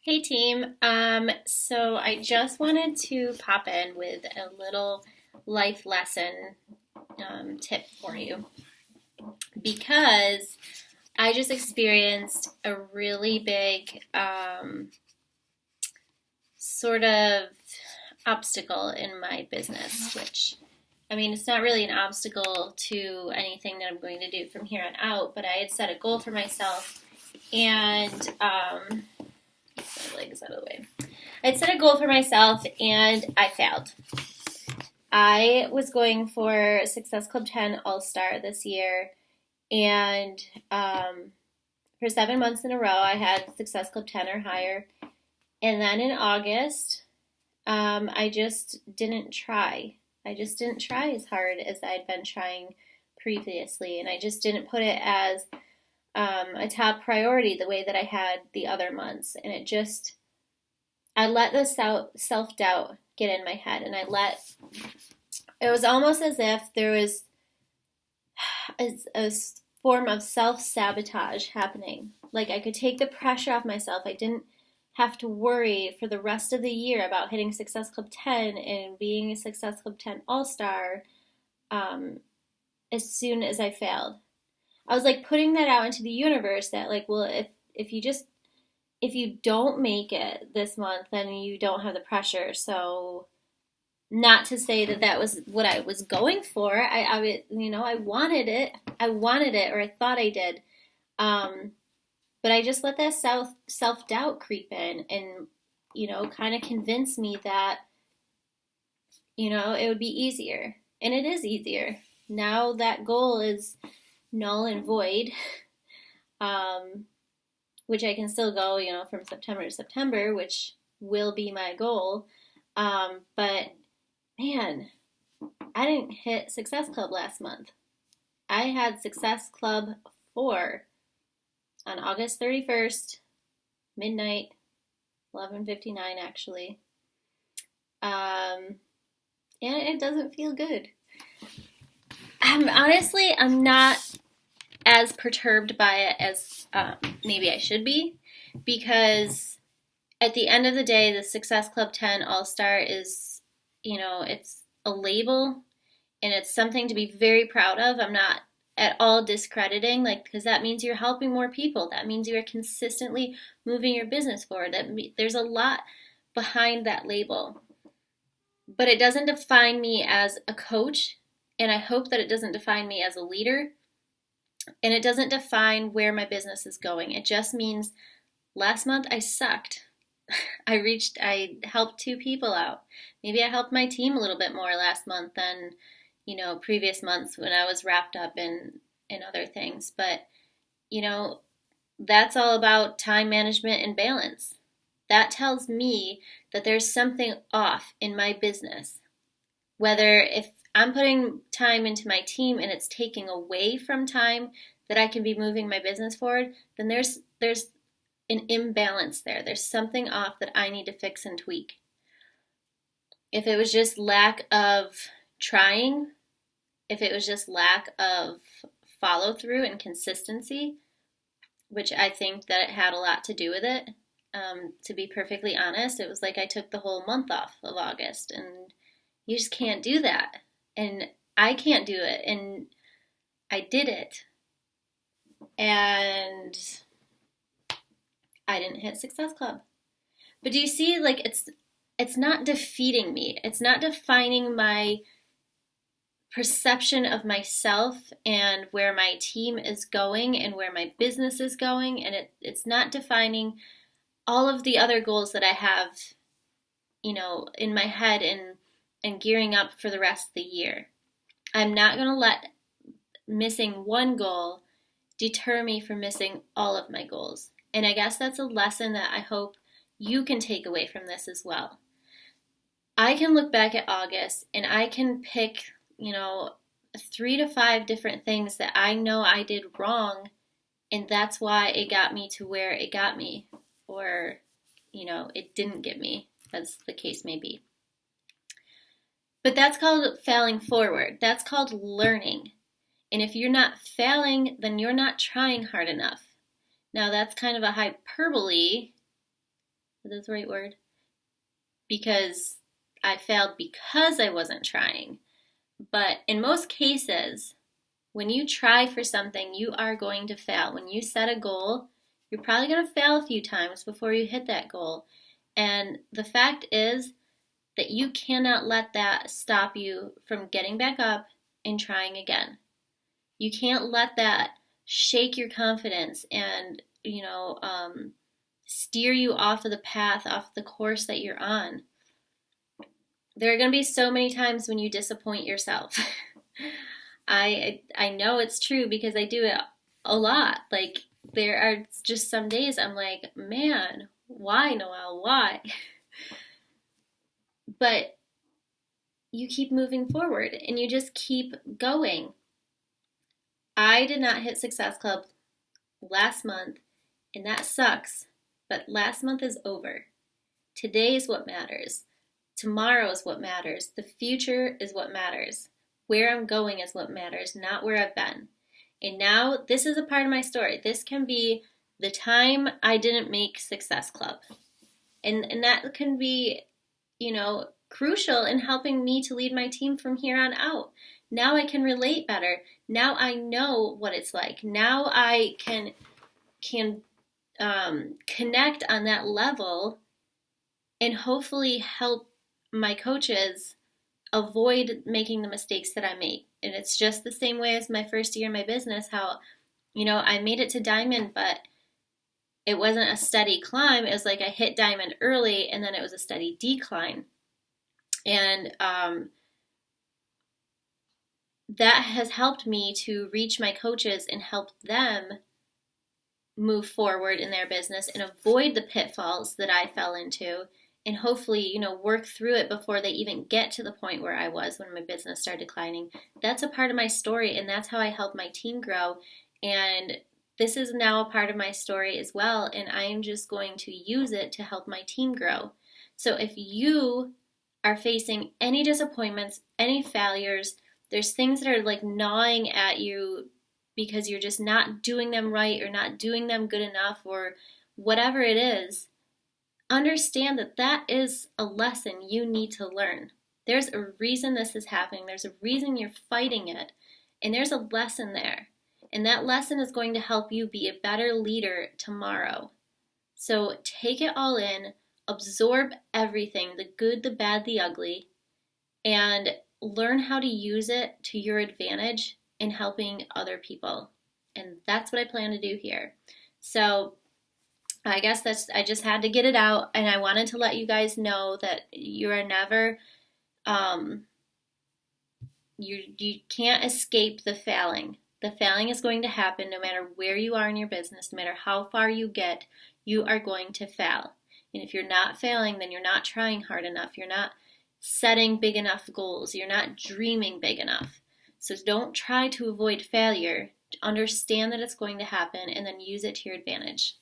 Hey team. So I just wanted to pop in with a little life lesson tip for you because I just experienced a really big sort of obstacle in my business, which I mean, it's not really an obstacle to anything that I'm going to do from here on out, but I had set a goal for myself and my legs out of the way. I'd set a goal for myself and I failed. I was going for Success Club 10 All Star this year, and for 7 months in a row, I had Success Club 10 or higher. And then in August, I just didn't try. I just didn't try as hard as I'd been trying previously, and I just didn't put it as a top priority the way that I had the other months. And I let the self doubt get in my head, and it was almost as if there was a form of self sabotage happening. Like I could take the pressure off myself. I didn't have to worry for the rest of the year about hitting Success Club 10 and being a Success Club 10 All Star as soon as I failed. I was like putting that out into the universe that like, well, if you don't make it this month, then you don't have the pressure. So not to say that that was what I was going for. I wanted it. Or I thought I did. But I just let that self doubt creep in, and kind of convince me that it would be easier, and it is easier now. That goal is null and void. Which I can still go, from September to September, which will be my goal. But man, I didn't hit Success Club last month. I had Success Club 4 on August 31st, midnight, 11:59 actually. And it doesn't feel good. I'm not as perturbed by it as maybe I should be, because at the end of the day, the Success Club 10 All Star is, it's a label and it's something to be very proud of. I'm not at all discrediting, because that means you're helping more people. That means you're consistently moving your business forward. There's a lot behind that label, but it doesn't define me as a coach, and I hope that it doesn't define me as a leader, and it doesn't define where my business is going. It just means last month I sucked. I helped 2 people out. Maybe I helped my team a little bit more last month than, previous months when I was wrapped up in other things. But, that's all about time management and balance. That tells me that there's something off in my business. Whether if I'm putting time into my team and it's taking away from time that I can be moving my business forward, then there's an imbalance there. There's something off that I need to fix and tweak. If it was just lack of trying, if it was just lack of follow through and consistency, which I think that it had a lot to do with it, to be perfectly honest, it was like I took the whole month off of August, and you just can't do that. And I can't do it. And I did it. And I didn't hit Success Club. But do you see, it's not defeating me. It's not defining my perception of myself and where my team is going and where my business is going. And it's not defining all of the other goals that I have, in my head and gearing up for the rest of the year. I'm not going to let missing one goal deter me from missing all of my goals. And I guess that's a lesson that I hope you can take away from this as well. I can look back at August and I can pick, 3 to 5 different things that I know I did wrong, and that's why it got me to where it got me, or, it didn't get me, as the case may be. But that's called failing forward. That's called learning. And if you're not failing, then you're not trying hard enough. Now, that's kind of a hyperbole, Is that the right word? Because I failed because I wasn't trying. But in most cases, when you try for something, you are going to fail. When you set a goal, you're probably going to fail a few times before you hit that goal. And the fact is that you cannot let that stop you from getting back up and trying again. You can't let that shake your confidence and, steer you off of the path, off the course that you're on. There are going to be so many times when you disappoint yourself. I know it's true because I do it a lot. Like, there are just some days I'm like, man, why, Noelle? Why? But you keep moving forward and you just keep going. I did not hit Success Club last month, and that sucks, but last month is over. Today is what matters. Tomorrow is what matters. The future is what matters. Where I'm going is what matters, not where I've been. And now this is a part of my story. This can be the time I didn't make Success Club. And that can be, crucial in helping me to lead my team from here on out. Now I can relate better. Now I know what it's like. Now I can connect on that level and hopefully help my coaches avoid making the mistakes that I make. And it's just the same way as my first year in my business, how, I made it to diamond, but it wasn't a steady climb. It was like I hit diamond early and then it was a steady decline. And that has helped me to reach my coaches and help them move forward in their business and avoid the pitfalls that I fell into, and hopefully, work through it before they even get to the point where I was when my business started declining. That's a part of my story, and that's how I help my team grow. And this is now a part of my story as well, and I am just going to use it to help my team grow. So if you are facing any disappointments, any failures, there's things that are like gnawing at you because you're just not doing them right or not doing them good enough or whatever it is, understand that that is a lesson you need to learn. There's a reason this is happening. There's a reason you're fighting it. And there's a lesson there. And that lesson is going to help you be a better leader tomorrow. So take it all in, absorb everything, the good, the bad, the ugly, and learn how to use it to your advantage in helping other people. And that's what I plan to do here. So I guess I just had to get it out, and I wanted to let you guys know that you are never, you can't escape the failing. The failing is going to happen no matter where you are in your business, no matter how far you get, you are going to fail. And if you're not failing, then you're not trying hard enough. You're not setting big enough goals. You're not dreaming big enough. So don't try to avoid failure. Understand that it's going to happen and then use it to your advantage.